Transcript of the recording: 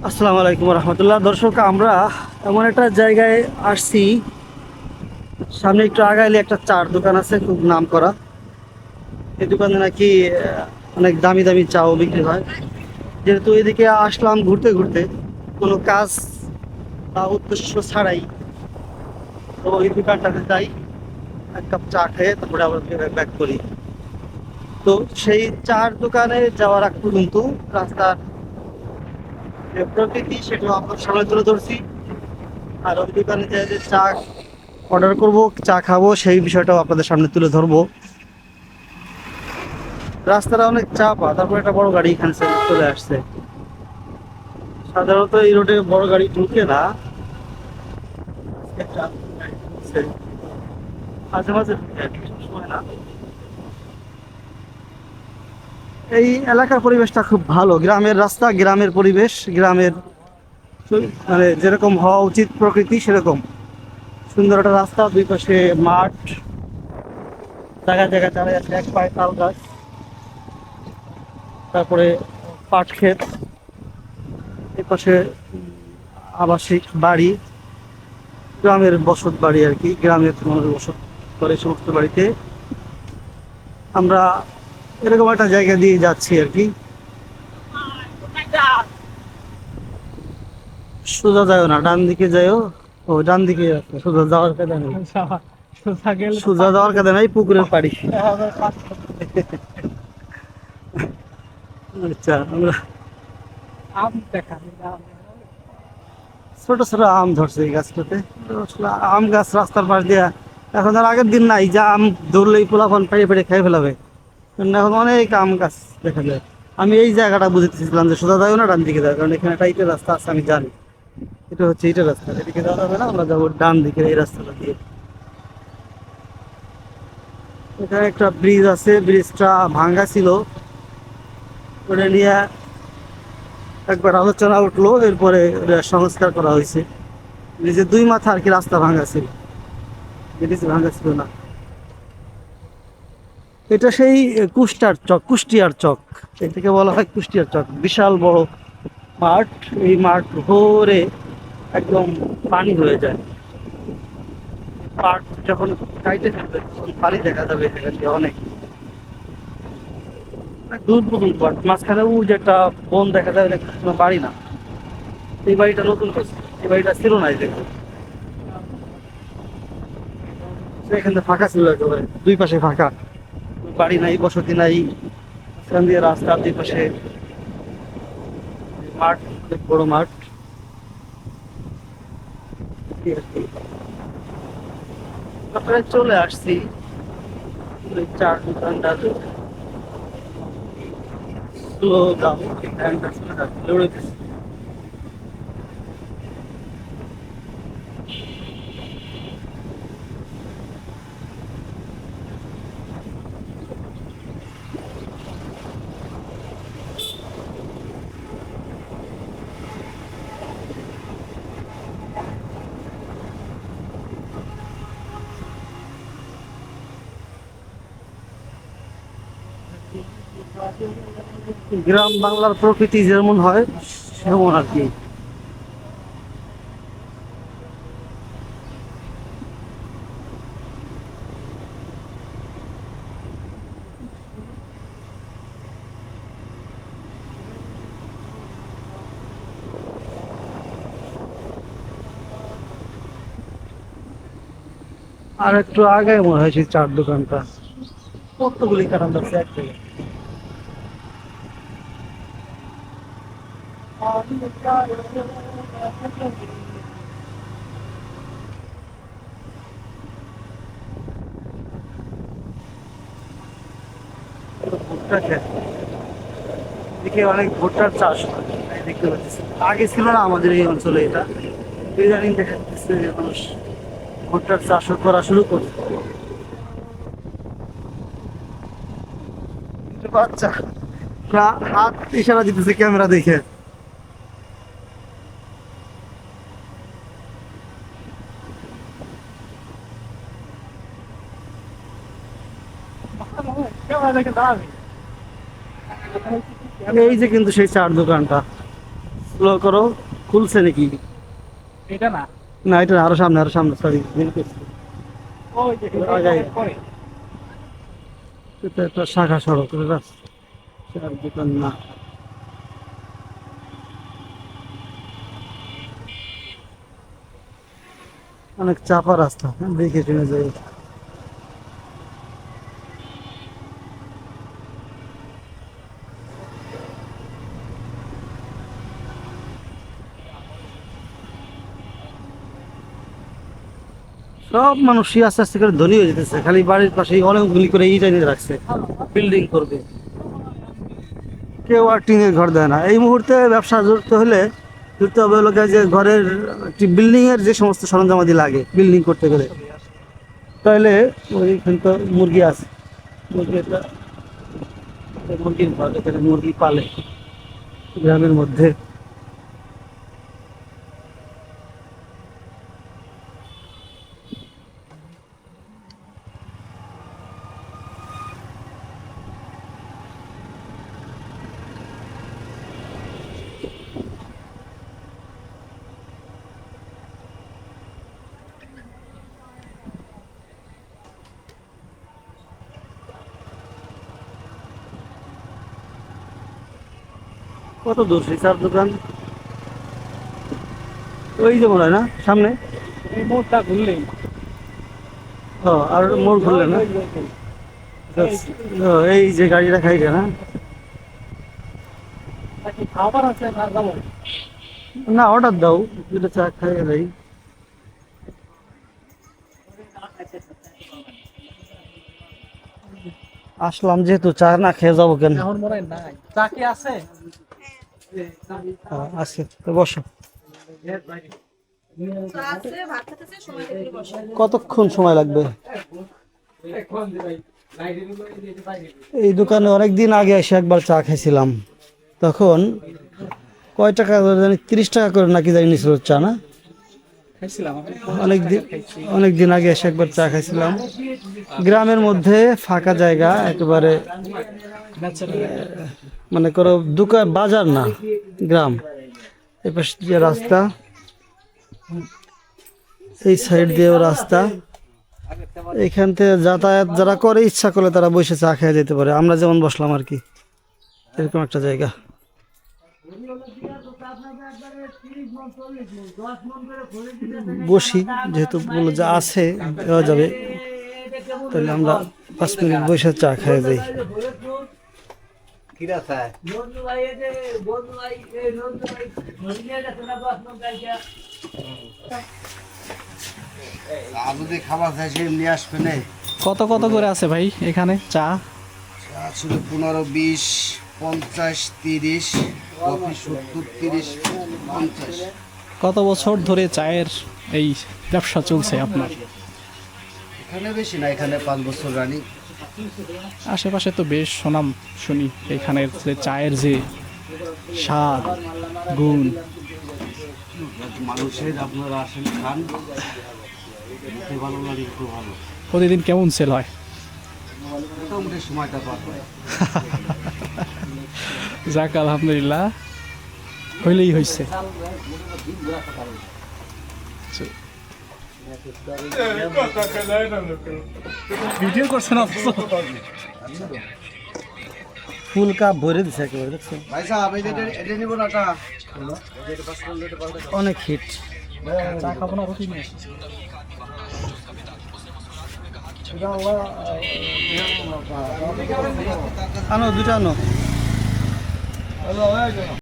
আসসালামু আলাইকুম রহমতুল্লাহ। দর্শক, আমরা এমন একটা জায়গায় আসছি, সামনে একটু আগাইলে একটা চার দোকান আছে, খুব নাম করা। এই দোকানে নাকি অনেক দামি দামি চাও বিক্রি হয়। যেহেতু এদিকে আসলাম ঘুরতে ঘুরতে, কোনো কাজ বা উদ্দেশ্য ছাড়াই, তো ওই দোকানটাতে যাই, এক কাপ চা খেয়ে তারপরে আবার ব্যাক করি। তো সেই চার দোকানে যাওয়ার আগ পর্যন্ত রাস্তার যে প্রকৃতি সেটা আপনার সামনে তুলে ধরছি। আর ওই দোকানে যে চা অর্ডার করব, চা খাবো, সেই বিষয়টাও আপনাদের সামনে তুলে ধরবো। রাস্তাটা অনেক চাপা, তারপর একটা বড় গাড়ি এখানে চলে আসছে। সাধারণত এই রোডে বড় গাড়ি ঢুকে না, একটা গাড়ি ঢুকছে। মাঝে মাঝে ঢুকে আর কি, সবসময় না। এই এলাকার পরিবেশটা খুব ভালো, গ্রামের রাস্তা, গ্রামের পরিবেশ, গ্রামের মানে যেরকম হওয়া উচিত প্রকৃতি সেরকম সুন্দর একটা রাস্তা। দুই পাশে মাঠ, জায়গায় জায়গায় চারা আছে, এক পায়ে তাল গাছ, তারপরে পাট ক্ষেত, এ পাশে আবাসিক বাড়ি, গ্রামের বসত বাড়ি আর কি, গ্রামের মানুষ বসত করে সমস্ত বাড়িতে। আমরা এরকম একটা জায়গা দিয়ে যাচ্ছি আর কি। সোজা যাও না, ডান দিকে যাও। ও, ডান দিকে যাচ্ছে, সোজা যাওয়ার কাদা নেই। সোজা যাওয়ার কাদা নাই, পুকুরের পাড়ি। আচ্ছা, আমরা ছোট ছোট আম ধরছে এই গাছটাতে। তো আসলে আম গাছ রাস্তার পাশ দিয়া, এখন আর আগের দিন নাই যে আম ধরলেই পোলাপান পেড়ে পেড়ে খেয়ে ফেলাবে। কারণ এখন অনেক আম গাছ দেখা যায়। আমি এই জায়গাটা বুঝতেছিলাম যে সোজা যাও না, ডান দিকে যাও, কারণ এখানে একটা ইটের রাস্তা আছে, আমি জানি এটা হচ্ছে ইটের রাস্তা, এদিকে যাওয়া যাবে না, আমরা যাবো ডান দিকে এই রাস্তাটা দিয়ে। এখানে একটা ব্রিজ আছে, ব্রিজটা ভাঙ্গা ছিল, ওটা নিয়ে একবার আলোচনা উঠলো, এরপরে ওটা সংস্কার করা হয়েছে। ব্রিজের দুই মাথা আর কি রাস্তা ভাঙ্গা ছিল, ব্রিজ ভাঙ্গা ছিল না। এটা সেই কুষ্টার চক, কুষ্টিয়ার চক, এটাকে বলা হয় কুষ্টিয়ার চক। বিশাল বড় মাঠ, এই মাঠ ভরে একদম পানি হয়ে যায়। পাট যখন কাইটে ফেলবে তখন পানি দেখা যাবে এখান দিয়ে অনেক দূর পর্যন্ত। পাট মাঝখানে ও যে একটা বন দেখা যায়, এটা কোনো বাড়ি না, এই বাড়িটা নতুন করছে, এই বাড়িটা ছিল না। এই দেখুন, এখানে ফাঁকা ছিল একেবারে, দুই পাশে ফাঁকা, বাড়ি নাই, বসতি নাই। এখান দিয়ে রাস্তা, দুই পাশে মাঠ, অনেক বড় মাঠ। এই আর কি। তারপরে চলে আসছি ওই চার দোকানদার, স্লো দাম, ভ্যানটা চলে যাচ্ছে, দৌড়ে গেছে। গ্রাম বাংলার প্রকৃতি যেমন হয় সেমন আর কি। আর একটু আগে মনে হয় সেই চার দোকানটা, কতগুলি কারণ আছে এক জায়গায়। ভুট্টা ক্ষেত, এদিকে অনেক ভুট্টার চাষ হয়, তাই দেখতে পাচ্ছি। আগে ছিল না আমাদের এই অঞ্চলে এটা, ইদানিং দেখা যাচ্ছে যে মানুষ ভুট্টার চাষও করা শুরু করছে। ছোট বাচ্চা হাত ইশারা দিতেছে ক্যামেরা দেখে। এই যে কিন্তু সেই চার দোকানটা, স্লো করো, খুলছে নাকি? এটা না, না এটা না, আরো সামনে সরি। ওই যে আগাই। পরে। এটা একটা শাখা সড়ক, এটা রাস্তা, চার দোকান না। অনেক চাপা রাস্তা, হ্যাঁ, দেখে শুনে যাই। সব মানুষই আস্তে আস্তে করে ধনী হয়ে যেতেছে, খালি বাড়ির পাশে অনেকগুলি করে ইট এনে রাখছে, বিল্ডিং করবে। কেউ আর টিনের ঘর দেয় না। এই মুহূর্তে ব্যবসা জুড়তে হবে হলো গিয়ে যে ঘরের বিল্ডিং এর যে সমস্ত সরঞ্জামাদি লাগে বিল্ডিং করতে গেলে, তাহলে ওইখানে তো মুরগি আছে, মুরগিটা মুরগির ঘর, এখানে মুরগি পালে গ্রামের মধ্যে। কত দূর সেই চার দোকান? ওই যে মনে হয় না সামনে। এই মোড়টা ঘুরলেই ও আর মোড় ঘুরলে না? ও, এই যে গাড়ি রাখা এটা না? নাকি খাবার আছে না যাবো? না অর্ডার দাও, দুটো চা খাই যাই। আসলাম যেহেতু, চা না খেয়ে যাবো কেন? এখন মনে হয় নাই। চা কি আছে? আছে তো বসো। কতক্ষণ সময় লাগবে? এই দোকানে অনেকদিন আগে এসে একবার চা খাইছিলাম, তখন কয় টাকা করে জানি, 30 টাকা করে নাকি জানি নিছিল চা, না? খাইছিলাম আমি। অনেকদিন আগে এসে একবার চা খাইছিলাম, গ্রামের মধ্যে ফাঁকা জায়গা একেবারে, মানে করো দোকান বাজার না, গ্রাম। এপাশ দিয়ে রাস্তা, এই সাইড দিয়েও রাস্তা। এখান থেকে যাতায়াত যারা করে ইচ্ছা করলে তারা বসে চা খেয়ে যেতে পারে, আমরা যেমন বসলাম আর কি, এরকম একটা জায়গা। বসি, যেহেতু বললো যে আছে দেওয়া যাবে, তাহলে আমরা 5 মিনিট বসে চা খেয়ে যাই। যদি খাবার চাই সে নিয়ে আসবে না। কত কত করে আছে ভাই এখানে চা? ছিল 15, 20, 50, 30, কফি 70, 30, 50। কত বছর ধরে চায়ের এই ব্যবসা চলছে আপনার? এখানে বেশি না, এখানে 5 বছর রানি। আশেপাশে তো বেশ সুনাম শুনি এখানের যে চায়ের যে স্বাদ গুণ। মানুষের আপনারা আসেন খান, খেতে ভালো লাগে, খুব ভালো। প্রতিদিন কেমন সেল হয়? মোটামুটি সময়টা পার হয়। যাক আলহামদুলিল্লাহ, হইলেই হয়েছে। ভিডিও করছেন অথচ ফুল কাপ ভরে দিছে একেবারে, দেখছো? ভাই সাহেব এটা নিব না, টা অনেক হিট। চা খাবো না, রুটি নিয়ে আনো দুটো আনো।